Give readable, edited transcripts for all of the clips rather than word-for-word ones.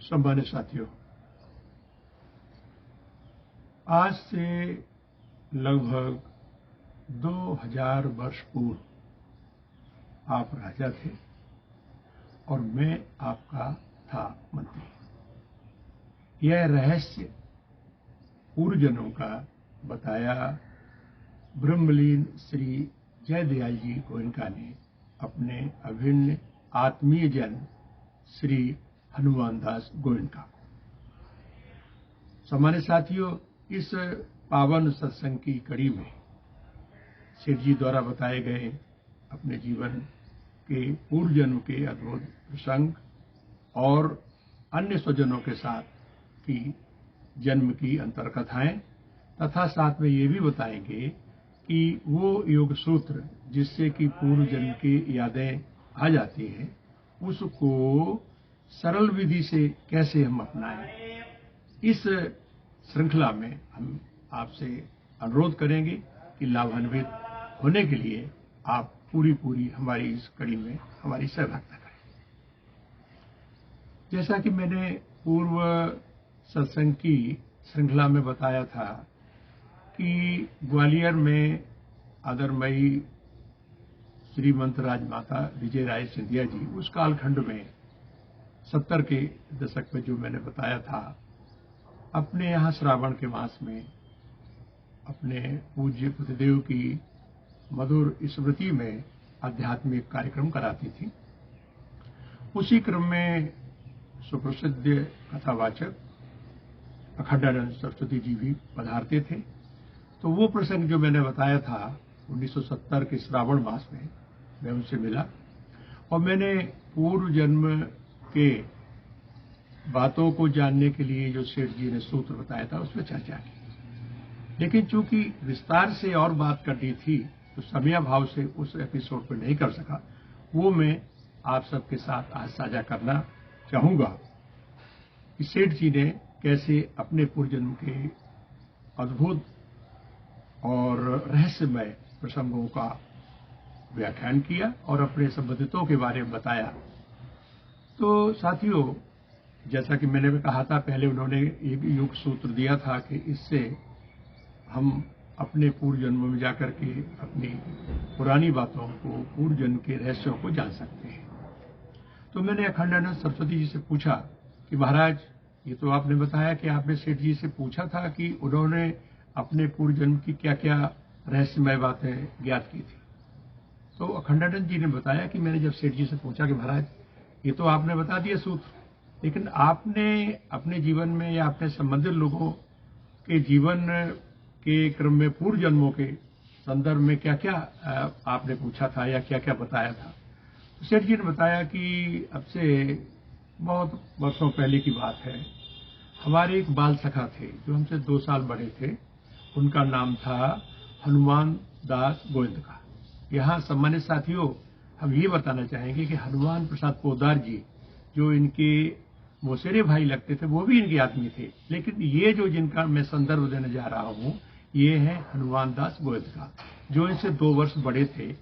सम्मानित साथियों, आज से लगभग 2000 वर्ष पूर्व आप राजा थे और मैं आपका था मंत्री। यह रहस्य पूर्वजनों का बताया ब्रह्मलीन श्री जयदयाल जी गोयनका ने अपने अभिन्न आत्मीय जन श्री हनुमान दास गोयनका। सम्मानित साथियों, इस पावन सत्संग की कड़ी में सेठ जी द्वारा बताए गए अपने जीवन के पूर्व जन्म के अद्भुत प्रसंग और अन्य स्वजनों के साथ की जन्म की अंतरकथाएं तथा साथ में ये भी बताएंगे कि वो योग सूत्र जिससे कि पूर्व जन्म की यादें आ जाती हैं उसको सरल विधि से कैसे हम अपनाएं। इस श्रृंखला में हम आपसे अनुरोध करेंगे कि लाभान्वित होने के लिए आप पूरी हमारी इस कड़ी में हमारी सहभागिता करें। जैसा कि मैंने पूर्व सत्संग की श्रृंखला में बताया था कि ग्वालियर में आदरमयी श्रीमंत राजमाता विजय राय सिंधिया जी उस कालखंड में 70 के दशक में जो मैंने बताया था, अपने यहाँ श्रावण के मास में अपने पूज्य बुद्धदेव की मधुर स्मृति में आध्यात्मिक कार्यक्रम कराती थी। उसी क्रम में सुप्रसिद्ध कथावाचक अखंडानंद सरस्वती जी भी पधारते थे। तो वो प्रसंग जो मैंने बताया था 1970 के श्रावण मास में मैं उनसे मिला और मैंने पूर्व जन्म के बातों को जानने के लिए जो सेठ जी ने सूत्र बताया था उसमें चर्चा की, लेकिन चूंकि विस्तार से और बात करनी थी तो समयाभाव से उस एपिसोड पर नहीं कर सका। वो मैं आप सबके साथ आज साझा करना चाहूंगा कि सेठ जी ने कैसे अपने पूर्व जन्म के अद्भुत और रहस्यमय प्रसंगों का व्याख्यान किया और अपने संबंधितों के बारे में बताया। तो साथियों, जैसा कि मैंने भी कहा था, पहले उन्होंने एक योग सूत्र दिया था कि इससे हम अपने पूर्व जन्म में जाकर के अपनी पुरानी बातों को, पूर्व जन्म के रहस्यों को जान सकते हैं। तो मैंने अखंडानंद सरस्वती जी से पूछा कि महाराज, ये तो आपने बताया कि आपने सेठ जी से पूछा था कि उन्होंने अपने पूर्व जन्म की क्या क्या रहस्यमय बातें ज्ञात की थी। तो अखंडानंद जी ने बताया कि मैंने जब सेठ जी से पूछा कि महाराज, ये तो आपने बता दिया सूत्र, लेकिन आपने अपने जीवन में या अपने संबंधित लोगों के जीवन के क्रम में पूर्व जन्मों के संदर्भ में क्या क्या आपने पूछा था या क्या क्या बताया था। तो सेठ जी ने बताया कि अब से बहुत वर्षों पहले की बात है, हमारे एक बाल सखा थे जो हमसे 2 साल बड़े थे। उनका नाम था हनुमान दास गोयनका। यहाँ सम्मानित साथियों, हम ये बताना चाहेंगे कि हनुमान प्रसाद पोद्दार जी जो इनके मौसेरे भाई लगते थे वो भी इनके आदमी थे, लेकिन ये जो जिनका मैं संदर्भ देने जा रहा हूँ ये है हनुमान दास गोयनका जो इनसे 2 वर्ष बड़े थे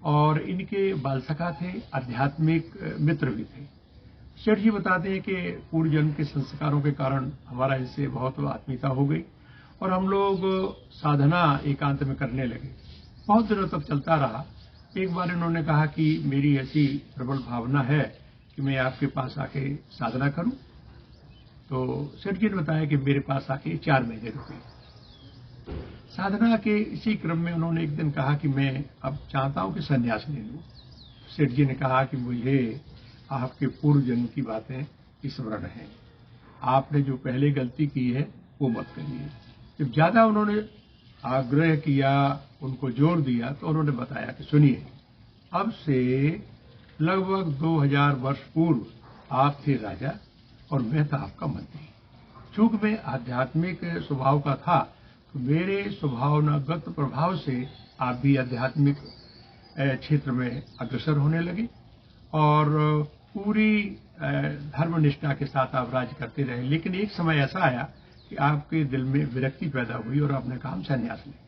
और इनके बालसखा थे, आध्यात्मिक मित्र भी थे। सेठ जी बताते हैं कि पूर्व जन्म के संस्कारों के कारण हमारा इनसे बहुत आत्मीयता हो गई और हम लोग साधना एकांत में करने लगे। बहुत दिनों तक चलता रहा। एक बार इन्होंने कहा कि मेरी ऐसी प्रबल भावना है कि मैं आपके पास आके साधना करूं। तो सेठ जी ने बताया कि मेरे पास आके 4 महीने रुके। साधना के इसी क्रम में उन्होंने एक दिन कहा कि मैं अब चाहता हूं कि संन्यास ले लूं। सेठ जी ने कहा कि मुझे आपके पूर्व जन्म की बातें स्मरण है, आपने जो पहले गलती की है वो मत करिए। जब ज्यादा उन्होंने आग्रह किया, उनको जोर दिया, तो उन्होंने बताया कि सुनिए, अब से लगभग 2000 वर्ष पूर्व आप थे राजा और मैं था आपका मंत्री। चूंकि मैं आध्यात्मिक स्वभाव का था तो मेरे स्वभावनागत प्रभाव से आप भी आध्यात्मिक क्षेत्र में अग्रसर होने लगे और पूरी धर्मनिष्ठा के साथ आप राज्य करते रहे। लेकिन एक समय ऐसा आया कि आपके दिल में विरक्ति पैदा हुई और आपने कहा हम संन्यास लेंगे।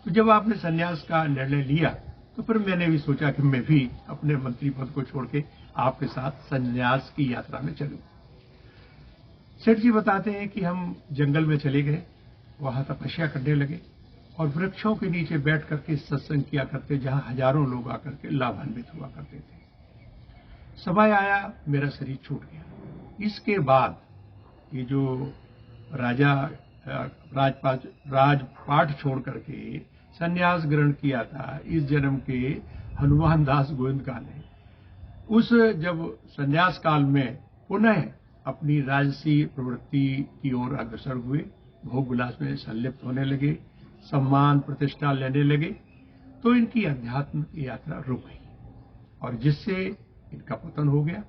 तो जब आपने संन्यास का निर्णय लिया तो फिर मैंने भी सोचा कि मैं भी अपने मंत्री पद को छोड़ के आपके साथ संन्यास की यात्रा में चलूं। सेठ जी बताते हैं कि हम जंगल में चले गए, वहां तपस्या करने लगे और वृक्षों के नीचे बैठ करके सत्संग किया करते, जहां हजारों लोग आकर के लाभान्वित हुआ करते थे। समय आया, मेरा शरीर छूट गया। इसके बाद ये जो राजा राजपाट छोड़ करके संन्यास ग्रहण किया था इस जन्म के हनुमान दास गोविंदका ने, उस जब संन्यास काल में पुनः अपनी राजसी प्रवृत्ति की ओर अग्रसर हुए, भोग विलास में संलिप्त होने लगे, सम्मान प्रतिष्ठा लेने लगे, तो इनकी अध्यात्म यात्रा रुक गई और जिससे इनका पतन हो गया।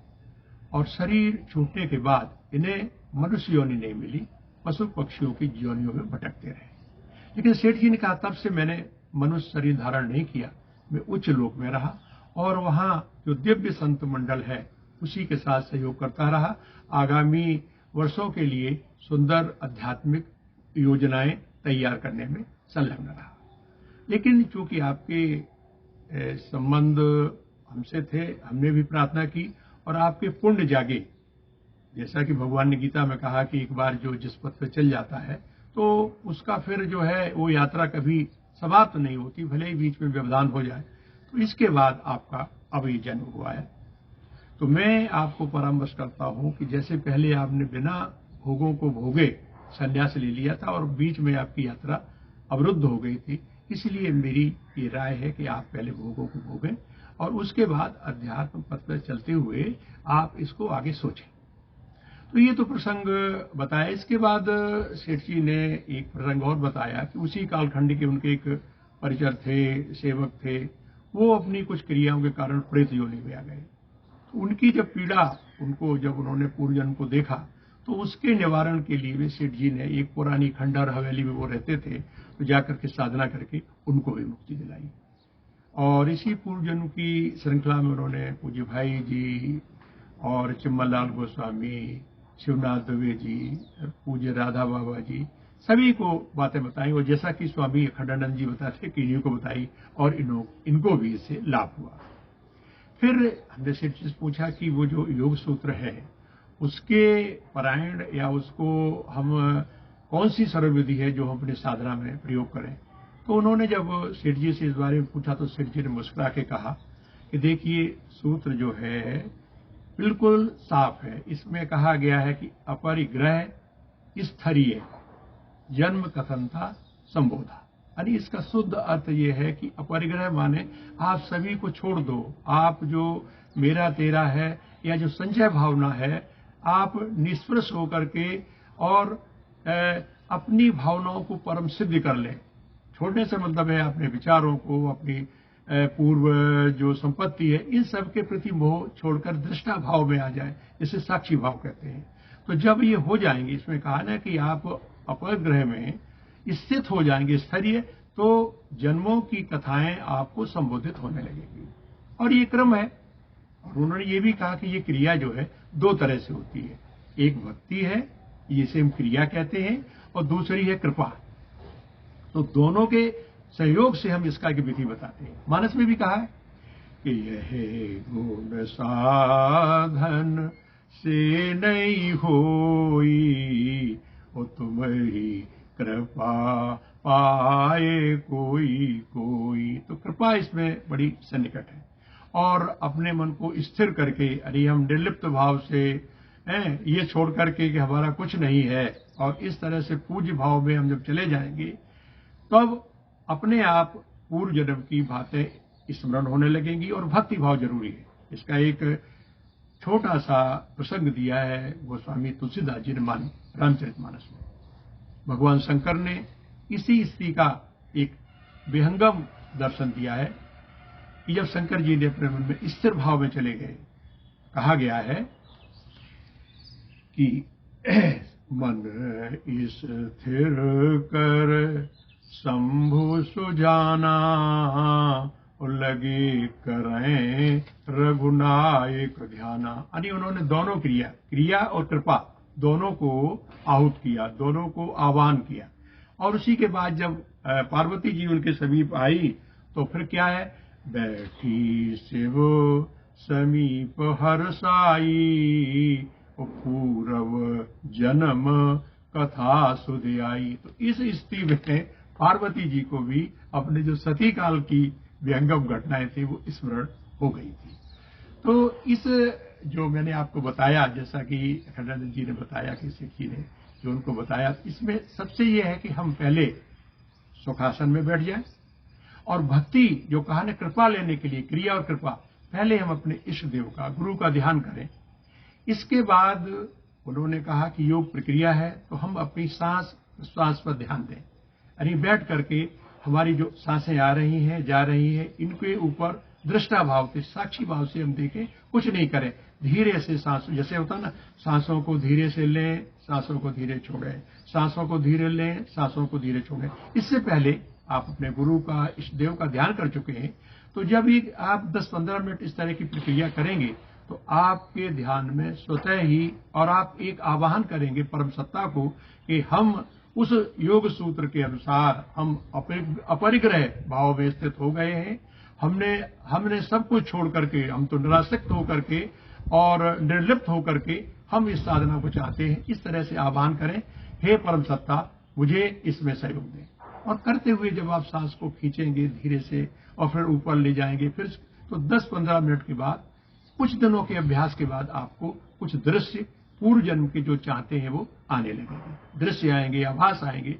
और शरीर छूटने के बाद इन्हें मनुष्य योनि नहीं मिली, पशु पक्षियों की योनियों में भटकते रहे। लेकिन सेठ जी ने कहा, तब से मैंने मनुष्य शरीर धारण नहीं किया, मैं उच्च लोक में रहा और वहां जो दिव्य संत मंडल है उसी के साथ सहयोग करता रहा। आगामी वर्षों के लिए सुंदर आध्यात्मिक योजनाएं तैयार करने में संलग्न रहा। लेकिन चूंकि आपके संबंध हमसे थे, हमने भी प्रार्थना की और आपके पुण्य जागे, जैसा कि भगवान ने गीता में कहा कि एक बार जो जिस पथ पे चल जाता है तो उसका फिर जो है वो यात्रा कभी समाप्त नहीं होती, भले ही बीच में व्यवधान हो जाए। तो इसके बाद आपका अब ये जन्म हुआ है। तो मैं आपको परामर्श करता हूं कि जैसे पहले आपने बिना भोगों को भोगे संन्यास ले लिया था और बीच में आपकी यात्रा अवरुद्ध हो गई थी, इसलिए मेरी ये राय है कि आप पहले भोगों को भोगें और उसके बाद अध्यात्म पथ पर चलते हुए आप इसको आगे सोचें। तो ये तो प्रसंग बताया। इसके बाद सेठ जी ने एक प्रसंग और बताया कि उसी कालखंड के उनके एक परिचर थे, सेवक थे, वो अपनी कुछ क्रियाओं के कारण प्रेत योनि में आ गए। तो उनकी जब पीड़ा, उनको जब उन्होंने पूर्व जन्म को देखा तो उसके निवारण के लिए वे सेठ जी ने एक पुरानी खंडहर हवेली में वो रहते थे, तो जाकर के साधना करके उनको भी मुक्ति दिलाई। और इसी पूर्व जन्म की श्रृंखला में उन्होंने पूज्य भाई जी और चिम्मललाल गोस्वामी, शिवनाथ दवे जी, पूज्य राधा बाबा जी, सभी को बातें बताई और जैसा कि स्वामी अखंडानंद जी बताते कि इन्हीं को बताई और इनको भी इससे लाभ हुआ। फिर हमने सेठ जी से पूछा कि वो जो योग सूत्र है उसके पारायण या उसको हम कौन सी सर्वविधि है जो हम अपने साधना में प्रयोग करें। तो उन्होंने जब सेठ जी से इस बारे में पूछा तो सेठ जी ने मुस्कुरा के कहा कि देखिए, सूत्र जो है बिल्कुल साफ है। इसमें कहा गया है कि अपरिग्रह स्थरीय जन्म कथनता संबोधा, यानी इसका शुद्ध अर्थ ये है कि अपरिग्रह माने आप सभी को छोड़ दो, आप जो मेरा तेरा है या जो संचय भावना है, आप निष्प्रस होकर के और अपनी भावनाओं को परम सिद्ध कर लें। छोड़ने से मतलब है अपने विचारों को, अपनी पूर्व जो संपत्ति है, इन सब के प्रति मोह छोड़कर दृष्टा भाव में आ जाए, इसे साक्षी भाव कहते हैं। तो जब ये हो जाएंगे, इसमें कहा ना कि आप अपरिग्रह में स्थित हो जाएंगे स्थरीय, तो जन्मों की कथाएं आपको संबोधित होने लगेगी और ये क्रम है। और उन्होंने ये भी कहा कि ये क्रिया जो है दो तरह से होती है, एक भक्ति है, जिसे हम क्रिया कहते हैं, और दूसरी है कृपा। तो दोनों के सहयोग से हम इसका की विधि बताते हैं। मानस में भी कहा है कि यह गुण साधन से नहीं होई, वो तुम्हारी कृपा पाए कोई कोई। तो कृपा इसमें बड़ी सन्निकट है। और अपने मन को स्थिर करके, अरे हम निर्लिप्त भाव से ये छोड़ करके कि हमारा कुछ नहीं है, और इस तरह से पूज्य भाव में हम जब चले जाएंगे तब अपने आप पूर्व जन्म की बातें स्मरण होने लगेंगी। और भक्ति भाव जरूरी है। इसका एक छोटा सा प्रसंग दिया है गोस्वामी तुलसीदास जी ने रामचरितमानस में। भगवान शंकर ने इसी स्थिति का एक विहंगम दर्शन दिया है कि जब शंकर जी ने अपने मन में स्थिर भाव में चले गए, कहा गया है कि मन स्थिर कर शंभु सुजाना, लगे करें रघुनायक ध्याना। यानी उन्होंने दोनों क्रिया और कृपा दोनों को आहूत किया, दोनों को आह्वान किया। और उसी के बाद जब पार्वती जी उनके समीप आई तो फिर क्या है, बैठी शिव समीप हर्षाई, पूर्व जन्म कथा सुध आई। तो इस स्थिति में पार्वती जी को भी अपने जो सती काल की व्यंगम घटनाएं थी वो स्मरण हो गई थी। तो इस जो मैंने आपको बताया, जैसा कि अखंडानंद जी ने बताया कि सिख जी ने जो उनको बताया, इसमें सबसे ये है कि हम पहले सुखासन में बैठ जाएं और भक्ति जो कहा ने कृपा लेने के लिए, क्रिया और कृपा, पहले हम अपने इष्ट देव का, गुरु का ध्यान करें। इसके बाद उन्होंने कहा कि योग प्रक्रिया है तो हम अपनी सांस श्वास पर ध्यान दें, यानी बैठ करके हमारी जो सांसें आ रही हैं जा रही हैं इनके ऊपर दृष्टा भाव से, साक्षी भाव से हम देखें, कुछ नहीं करें, धीरे से सांस, जैसे होता ना, सांसों को धीरे से लें, सांसों को धीरे छोड़ें, सांसों को धीरे लें, सांसों को धीरे छोड़ें। इससे पहले आप अपने गुरु का, इष्ट देव का ध्यान कर चुके हैं, तो जब भी आप 10-15 मिनट इस तरह की प्रक्रिया करेंगे तो आपके ध्यान में स्वतः ही, और आप एक आवाहन करेंगे परम सत्ता को कि हम उस योग सूत्र के अनुसार हम अपरिग्रह भाव में स्थित हो गए हैं। हमने सब कुछ छोड़ करके, हम तो निरासक्त होकर के और निर्लिप्त होकर के हम इस साधना को चाहते हैं। इस तरह से आह्वान करें, हे परम सत्ता मुझे इसमें सहयोग दें। और करते हुए जब आप सांस को खींचेंगे धीरे से और फिर ऊपर ले जाएंगे, फिर तो 10-15 मिनट के बाद, कुछ दिनों के अभ्यास के बाद आपको कुछ दृश्य पूर्व जन्म के जो चाहते हैं वो आने लगेंगे। दृश्य आएंगे, आभास आएंगे,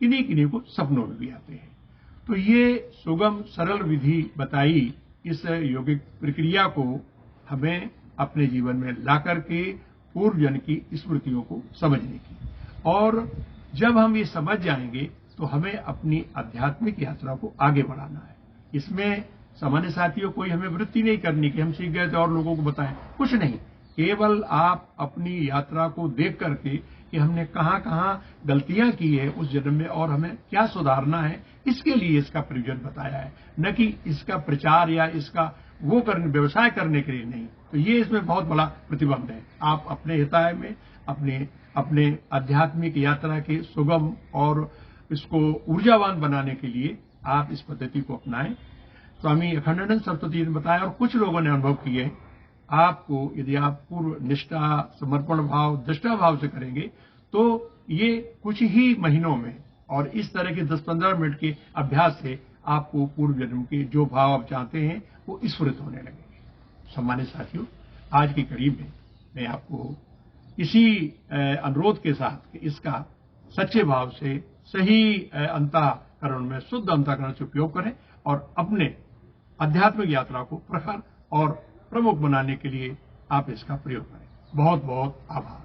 किन्हीं किन्हीं को सपनों में भी आते हैं। तो ये सुगम सरल विधि बताई इस योगिक प्रक्रिया को हमें अपने जीवन में ला करके पूर्व जन्म की स्मृतियों को समझने की। और जब हम ये समझ जाएंगे तो हमें अपनी आध्यात्मिक यात्रा को आगे बढ़ाना है। इसमें सामान्य साथियों कोई हमें वृत्ति नहीं करनी कि हम सीख गए थे और लोगों को बताएं, कुछ नहीं। केवल आप अपनी यात्रा को देख करके कि हमने कहां कहां गलतियां की है उस जन्म में और हमें क्या सुधारना है, इसके लिए इसका प्रयोजन बताया है, न कि इसका प्रचार या इसका वो करने, व्यवसाय करने के लिए नहीं। तो ये इसमें बहुत बड़ा प्रतिबंध है। आप अपने हिताय में अपने आध्यात्मिक यात्रा के सुगम और इसको ऊर्जावान बनाने के लिए आप इस पद्धति को अपनाएं। स्वामी अखंडानंद सरस्वती जी ने बताया और कुछ लोगों ने अनुभव किए, आपको यदि आप पूर्व निष्ठा, समर्पण भाव, दृष्टा भाव से करेंगे तो ये कुछ ही महीनों में और इस तरह के 10-15 मिनट के अभ्यास से आपको पूर्व जन्म के जो भाव आप चाहते हैं वो स्फुरित होने लगेंगे। सम्मानित साथियों, आज की कड़ी में मैं आपको इसी अनुरोध के साथ कि इसका सच्चे भाव से सही अंतःकरण में, शुद्ध अंतःकरण से उपयोग करें और अपने आध्यात्मिक यात्रा को प्रखर और प्रमुख बनाने के लिए आप इसका प्रयोग करें। बहुत बहुत आभार।